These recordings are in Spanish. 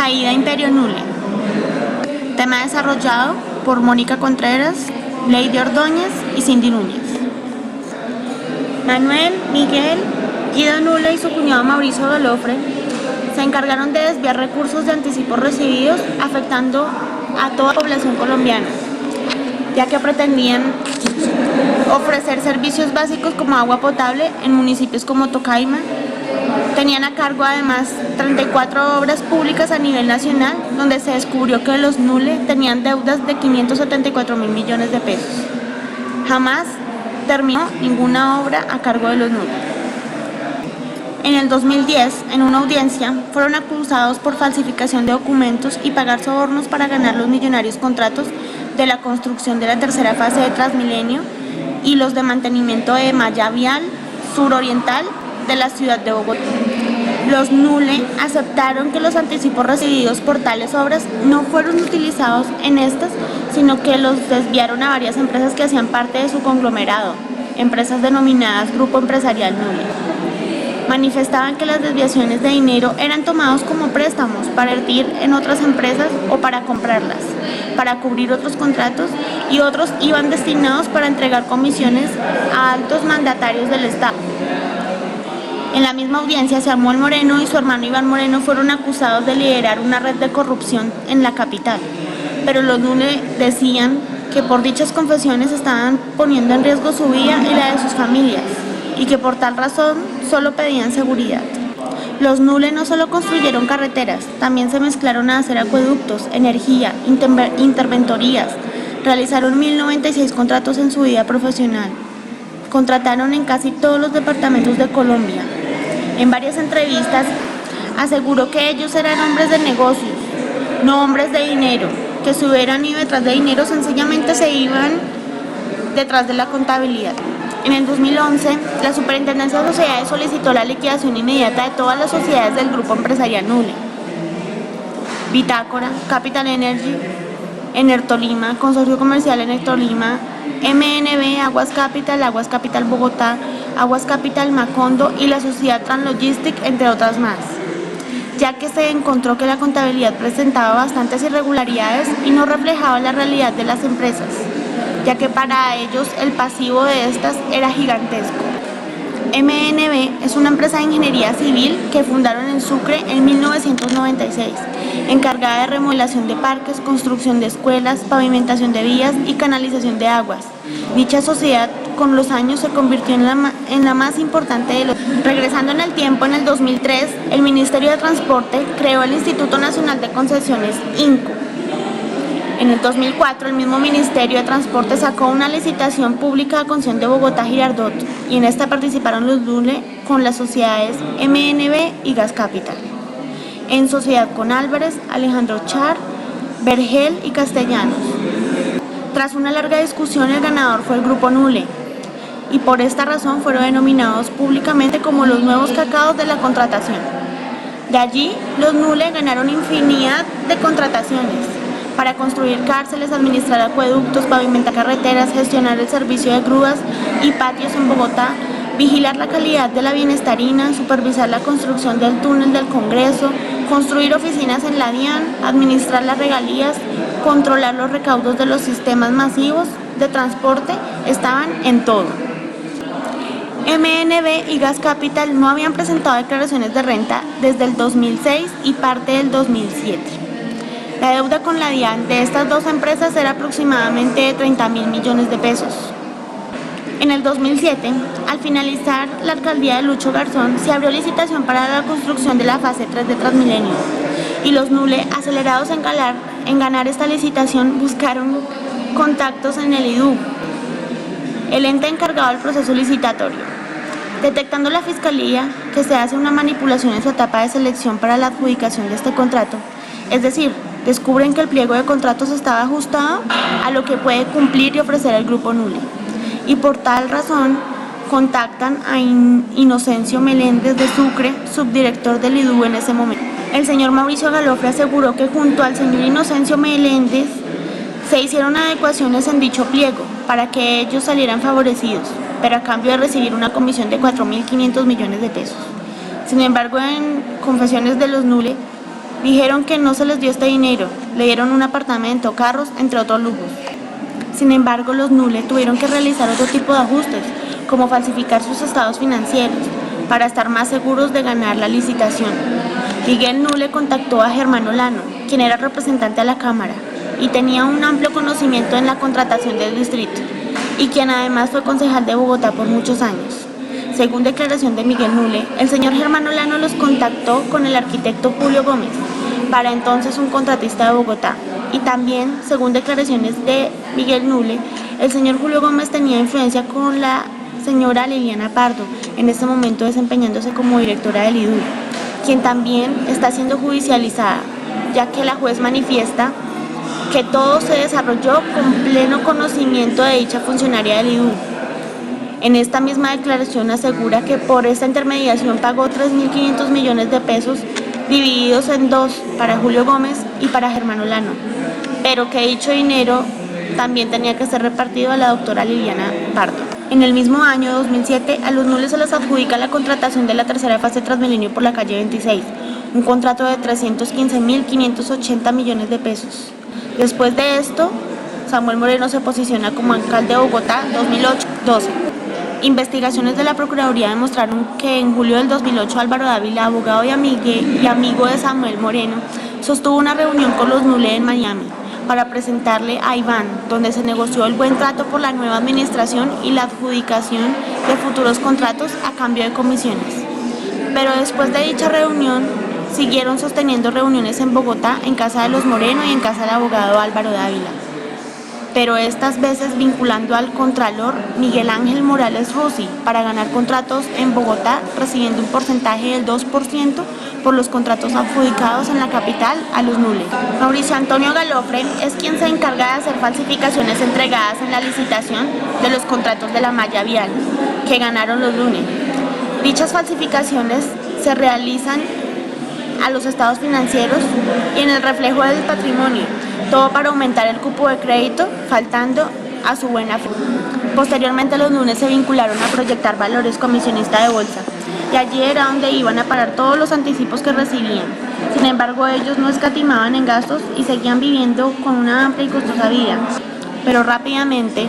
Caída Imperio Nule. Tema desarrollado por Mónica Contreras, Lady Ordóñez y Cindy Núñez. Manuel, Miguel, Guido Nule y su cuñado Mauricio Galofre se encargaron de desviar recursos de anticipos recibidos, afectando a toda la población colombiana, ya que pretendían ofrecer servicios básicos como agua potable en municipios como Tocaima. Tenían a cargo además 34 obras públicas a nivel nacional, donde se descubrió que los Nule tenían deudas de 574.000 millones de pesos. Jamás terminó ninguna obra a cargo de los Nule. En el 2010, en una audiencia, fueron acusados por falsificación de documentos y pagar sobornos para ganar los millonarios contratos de la construcción de la tercera fase de Transmilenio y los de mantenimiento de malla vial suroriental de la ciudad de Bogotá. Los Nule aceptaron que los anticipos recibidos por tales obras no fueron utilizados en estas, sino que los desviaron a varias empresas que hacían parte de su conglomerado, empresas denominadas Grupo Empresarial Nule. Manifestaban que las desviaciones de dinero eran tomados como préstamos para invertir en otras empresas o para comprarlas, para cubrir otros contratos, y otros iban destinados para entregar comisiones a altos mandatarios del Estado. En la misma audiencia, Samuel Moreno y su hermano Iván Moreno fueron acusados de liderar una red de corrupción en la capital, pero los Nule decían que por dichas confesiones estaban poniendo en riesgo su vida y la de sus familias, y que por tal razón solo pedían seguridad. Los Nule no solo construyeron carreteras, también se mezclaron a hacer acueductos, energía, interventorías. Realizaron 1.096 contratos en su vida profesional. Contrataron en casi todos los departamentos de Colombia. En varias entrevistas aseguró que ellos eran hombres de negocios, no hombres de dinero, que si hubieran ido detrás de dinero sencillamente se iban detrás de la contabilidad. En el 2011, la Superintendencia de Sociedades solicitó la liquidación inmediata de todas las sociedades del Grupo Empresarial Nule: Bitácora, Capital Energy, Enertolima, Consorcio Comercial Enertolima, MNB, Aguas Capital Bogotá, Aguas Capital Macondo y la Sociedad Translogistic, entre otras más, ya que se encontró que la contabilidad presentaba bastantes irregularidades y no reflejaba la realidad de las empresas, ya que para ellos el pasivo de estas era gigantesco. MNB es una empresa de ingeniería civil que fundaron en Sucre en 1996, encargada de remodelación de parques, construcción de escuelas, pavimentación de vías y canalización de aguas. Dicha sociedad con los años se convirtió en la más importante de los. Regresando en el tiempo, en el 2003, el Ministerio de Transporte creó el Instituto Nacional de Concesiones, INCO. En el 2004, el mismo Ministerio de Transporte sacó una licitación pública a concesión de Bogotá-Girardot, y en esta participaron los Nule con las sociedades MNB y Gas Capital, en sociedad con Álvarez, Alejandro Char, Vergel y Castellanos. Tras una larga discusión, el ganador fue el Grupo Nule, y por esta razón fueron denominados públicamente como los nuevos cacaos de la contratación. De allí, los Nule ganaron infinidad de contrataciones para construir cárceles, administrar acueductos, pavimentar carreteras, gestionar el servicio de grúas y patios en Bogotá, vigilar la calidad de la bienestarina, supervisar la construcción del túnel del Congreso, construir oficinas en la DIAN, administrar las regalías, controlar los recaudos de los sistemas masivos de transporte. Estaban en todo. MNB y Gas Capital no habían presentado declaraciones de renta desde el 2006 y parte del 2007. La deuda con la DIAN de estas dos empresas era aproximadamente de 30.000 millones de pesos. En el 2007, al finalizar la alcaldía de Lucho Garzón, se abrió licitación para la construcción de la fase 3 de Transmilenio, y los Nule, acelerados en ganar esta licitación, buscaron contactos en el IDU, el ente encargado del proceso licitatorio. Detectando la Fiscalía que se hace una manipulación en su etapa de selección para la adjudicación de este contrato, es decir, descubren que el pliego de contratos estaba ajustado a lo que puede cumplir y ofrecer el Grupo Nule, y por tal razón contactan a Inocencio Meléndez de Sucre, subdirector del IDU en ese momento. El señor Mauricio Galofre aseguró que junto al señor Inocencio Meléndez se hicieron adecuaciones en dicho pliego para que ellos salieran favorecidos, pero a cambio de recibir una comisión de 4.500 millones de pesos. Sin embargo, en confesiones de los Nule, Dijeron que no se les dio este dinero, le dieron un apartamento, carros, entre otros lujos. Sin embargo, los Nule tuvieron que realizar otro tipo de ajustes, como falsificar sus estados financieros, para estar más seguros de ganar la licitación. Miguel Nule contactó a Germán Olano, quien era representante a la Cámara, y tenía un amplio conocimiento en la contratación del distrito, y quien además fue concejal de Bogotá por muchos años. Según declaración de Miguel Nule, el señor Germán Olano los contactó con el arquitecto Julio Gómez, para entonces un contratista de Bogotá. Y también, según declaraciones de Miguel Nule, el señor Julio Gómez tenía influencia con la señora Liliana Pardo, en este momento desempeñándose como directora del IDU, quien también está siendo judicializada, ya que la juez manifiesta que todo se desarrolló con pleno conocimiento de dicha funcionaria del IDU. En esta misma declaración asegura que por esta intermediación pagó 3.500 millones de pesos divididos en dos, para Julio Gómez y para Germán Olano, pero que dicho dinero también tenía que ser repartido a la doctora Liliana Pardo. En el mismo año 2007, a los Nule se les adjudica la contratación de la tercera fase de Transmilenio por la calle 26, un contrato de 315.580 millones de pesos. Después de esto, Samuel Moreno se posiciona como alcalde de Bogotá 2008-12. Investigaciones de la Procuraduría demostraron que en julio del 2008 Álvaro Dávila, abogado y amigo de Samuel Moreno, sostuvo una reunión con los Nule en Miami para presentarle a Iván, donde se negoció el buen trato por la nueva administración y la adjudicación de futuros contratos a cambio de comisiones. Pero después de dicha reunión, siguieron sosteniendo reuniones en Bogotá, en casa de los Moreno y en casa del abogado Álvaro Dávila, pero estas veces vinculando al contralor Miguel Ángel Morales Rossi para ganar contratos en Bogotá, recibiendo un porcentaje del 2% por los contratos adjudicados en la capital a los Nule. Mauricio Antonio Galofre es quien se encarga de hacer falsificaciones entregadas en la licitación de los contratos de la malla vial que ganaron los Nule. Dichas falsificaciones se realizan a los estados financieros y en el reflejo del patrimonio, todo para aumentar el cupo de crédito, faltando a su buena fe. Posteriormente los Nule se vincularon a Proyectar Valores, comisionista de bolsa, y allí era donde iban a parar todos los anticipos que recibían. Sin embargo, ellos no escatimaban en gastos y seguían viviendo con una amplia y costosa vida, pero rápidamente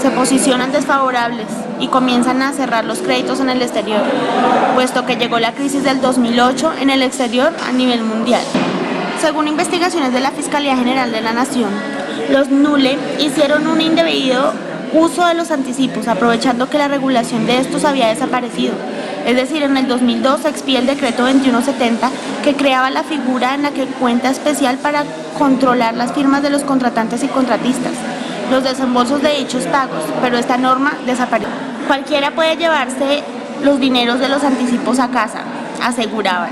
se posicionan desfavorables y comienzan a cerrar los créditos en el exterior, puesto que llegó la crisis del 2008 en el exterior a nivel mundial. Según investigaciones de la Fiscalía General de la Nación, los Nule hicieron un indebido uso de los anticipos, aprovechando que la regulación de estos había desaparecido. Es decir, en el 2002 se expide el decreto 2170 que creaba la figura en la que cuenta especial para controlar las firmas de los contratantes y contratistas, los desembolsos de dichos pagos, pero esta norma desapareció. Cualquiera puede llevarse los dineros de los anticipos a casa, aseguraban.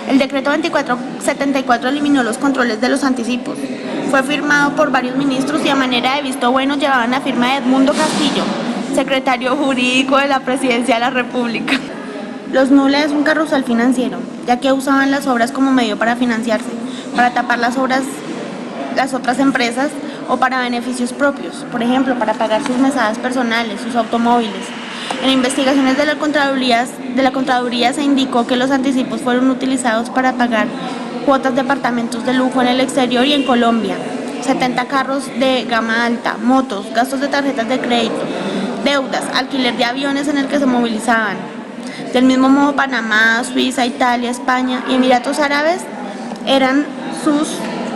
El decreto 2474 eliminó los controles de los anticipos. Fue firmado por varios ministros y a manera de visto bueno llevaban la firma de Edmundo Castillo, secretario jurídico de la Presidencia de la República. Los Nule es un carrusel financiero, ya que usaban las obras como medio para financiarse, para tapar las otras empresas o para beneficios propios, por ejemplo, para pagar sus mesadas personales, sus automóviles. En investigaciones de la Contraloría se indicó que los anticipos fueron utilizados para pagar cuotas de apartamentos de lujo en el exterior y en Colombia, 70 carros de gama alta, motos, gastos de tarjetas de crédito, deudas, alquiler de aviones en el que se movilizaban. Del mismo modo, Panamá, Suiza, Italia, España y Emiratos Árabes eran sus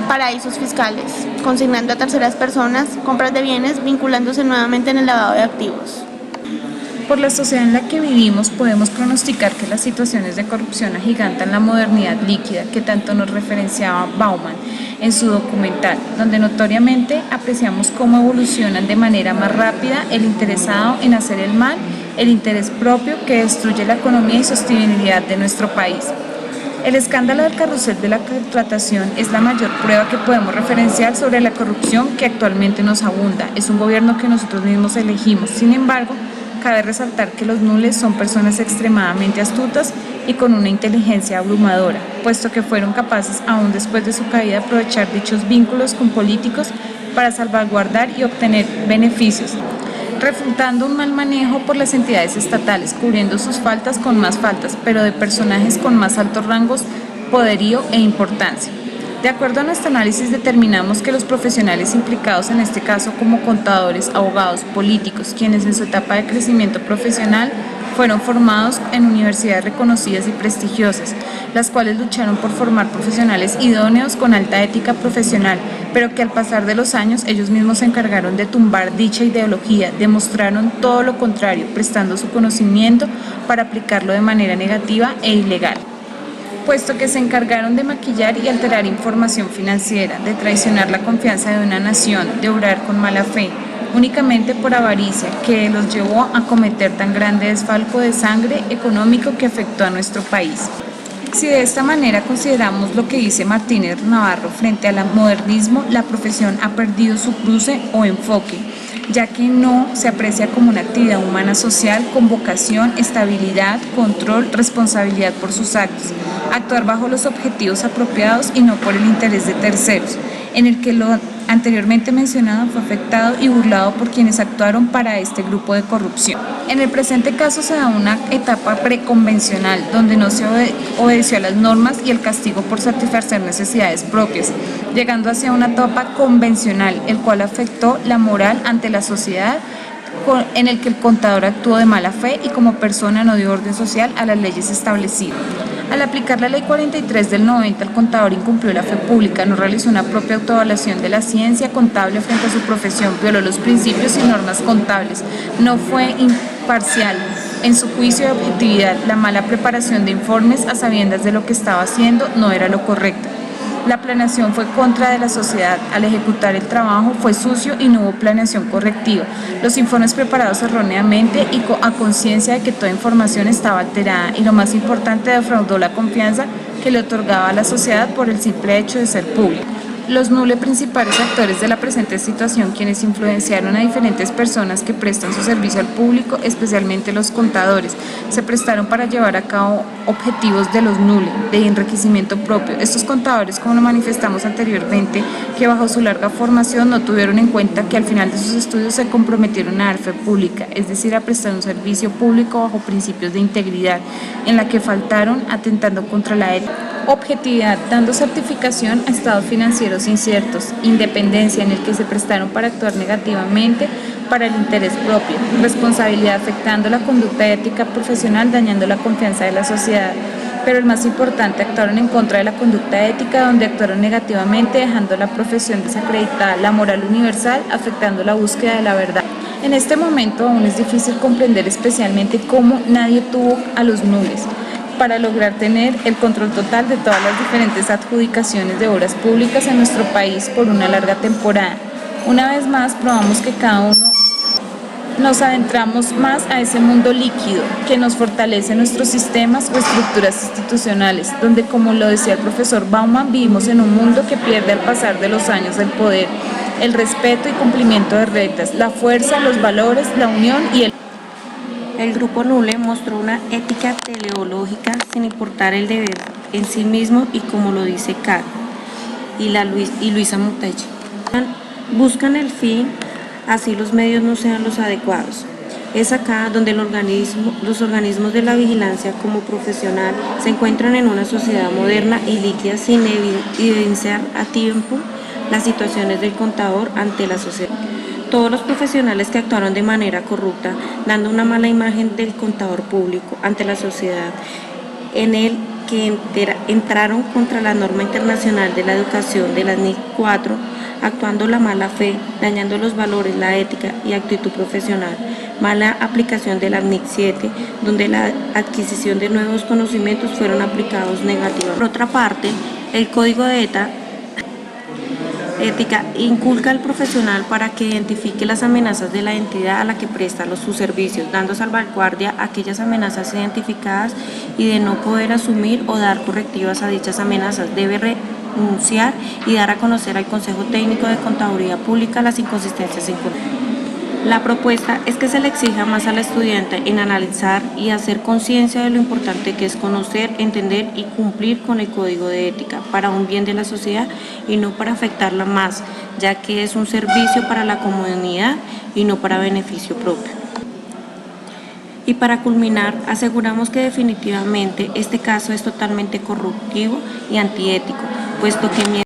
paraísos fiscales, consignando a terceras personas compras de bienes, vinculándose nuevamente en el lavado de activos. Por la sociedad en la que vivimos podemos pronosticar que las situaciones de corrupción agigantan la modernidad líquida que tanto nos referenciaba Bauman en su documental, donde notoriamente apreciamos cómo evolucionan de manera más rápida el interesado en hacer el mal, el interés propio que destruye la economía y sostenibilidad de nuestro país. El escándalo del carrusel de la contratación es la mayor prueba que podemos referenciar sobre la corrupción que actualmente nos abunda. Es un gobierno que nosotros mismos elegimos. Sin embargo, cabe resaltar que los Nule son personas extremadamente astutas y con una inteligencia abrumadora, puesto que fueron capaces, aún después de su caída, de aprovechar dichos vínculos con políticos para salvaguardar y obtener beneficios, refutando un mal manejo por las entidades estatales, cubriendo sus faltas con más faltas, pero de personajes con más altos rangos poderío e importancia. De acuerdo a nuestro análisis, determinamos que los profesionales implicados en este caso como contadores, abogados, políticos, quienes en su etapa de crecimiento profesional fueron formados en universidades reconocidas y prestigiosas, las cuales lucharon por formar profesionales idóneos con alta ética profesional, pero que al pasar de los años ellos mismos se encargaron de tumbar dicha ideología, demostraron todo lo contrario, prestando su conocimiento para aplicarlo de manera negativa e ilegal, puesto que se encargaron de maquillar y alterar información financiera, de traicionar la confianza de una nación, de obrar con mala fe, únicamente por avaricia, que los llevó a cometer tan grande desfalco de sangre económico que afectó a nuestro país. Si de esta manera consideramos lo que dice Martínez Navarro frente al modernismo, la profesión ha perdido su cruce o enfoque, ya que no se aprecia como una actividad humana social con vocación, estabilidad, control, responsabilidad por sus actos, actuar bajo los objetivos apropiados y no por el interés de terceros, en el que lo anteriormente mencionado fue afectado y burlado por quienes actuaron para este grupo de corrupción. En el presente caso se da una etapa preconvencional donde no se obedeció a las normas y el castigo por satisfacer necesidades propias, llegando hacia una etapa convencional, el cual afectó la moral ante la sociedad, en el que el contador actuó de mala fe y como persona no dio orden social a las leyes establecidas. Al aplicar la Ley 43 del 90, el contador incumplió la fe pública, no realizó una propia autoevaluación de la ciencia contable frente a su profesión, violó los principios y normas contables, no fue imparcial en su juicio de objetividad, la mala preparación de informes a sabiendas de lo que estaba haciendo no era lo correcto. La planeación fue contra de la sociedad. Al ejecutar el trabajo fue sucio y no hubo planeación correctiva. Los informes preparados erróneamente y a conciencia de que toda información estaba alterada y lo más importante, defraudó la confianza que le otorgaba a la sociedad por el simple hecho de ser público. Los nules principales actores de la presente situación, quienes influenciaron a diferentes personas que prestan su servicio al público, especialmente los contadores, se prestaron para llevar a cabo objetivos de los nules, de enriquecimiento propio. Estos contadores, como lo manifestamos anteriormente, que bajo su larga formación no tuvieron en cuenta que al final de sus estudios se comprometieron a dar fe pública, es decir, a prestar un servicio público bajo principios de integridad, en la que faltaron atentando contra la ética. Objetividad, dando certificación a estados financieros inciertos, independencia, en el que se prestaron para actuar negativamente para el interés propio, responsabilidad, afectando la conducta ética profesional, dañando la confianza de la sociedad, pero el más importante, actuaron en contra de la conducta ética, donde actuaron negativamente, dejando la profesión desacreditada, la moral universal, afectando la búsqueda de la verdad. En este momento aún es difícil comprender especialmente cómo nadie tuvo a los nules para lograr tener el control total de todas las diferentes adjudicaciones de obras públicas en nuestro país por una larga temporada. Una vez más probamos que cada uno nos adentramos más a ese mundo líquido que nos fortalece nuestros sistemas o estructuras institucionales, donde, como lo decía el profesor Bauman, vivimos en un mundo que pierde al pasar de los años el poder, el respeto y cumplimiento de reglas, la fuerza, los valores, la unión y El grupo Nule mostró una ética teleológica sin importar el deber en sí mismo y, como lo dice Kat y Luisa Monteche, buscan el fin, así los medios no sean los adecuados. Es acá donde los organismos de la vigilancia como profesional se encuentran en una sociedad moderna y líquida sin evidenciar a tiempo las situaciones del contador ante la sociedad. Todos los profesionales que actuaron de manera corrupta, dando una mala imagen del contador público ante la sociedad, en el que entraron contra la norma internacional de la educación de la NIC 4, actuando la mala fe, dañando los valores, la ética y actitud profesional, mala aplicación de la NIC 7, donde la adquisición de nuevos conocimientos fueron aplicados negativamente. Por otra parte, el código de ética inculca al profesional para que identifique las amenazas de la entidad a la que presta sus servicios, dando salvaguardia a aquellas amenazas identificadas y de no poder asumir o dar correctivas a dichas amenazas. Debe renunciar y dar a conocer al Consejo Técnico de Contaduría Pública las inconsistencias incurridas. La propuesta es que se le exija más al estudiante en analizar y hacer conciencia de lo importante que es conocer, entender y cumplir con el código de ética para un bien de la sociedad y no para afectarla más, ya que es un servicio para la comunidad y no para beneficio propio. Y para culminar, aseguramos que definitivamente este caso es totalmente corruptivo y antiético, puesto que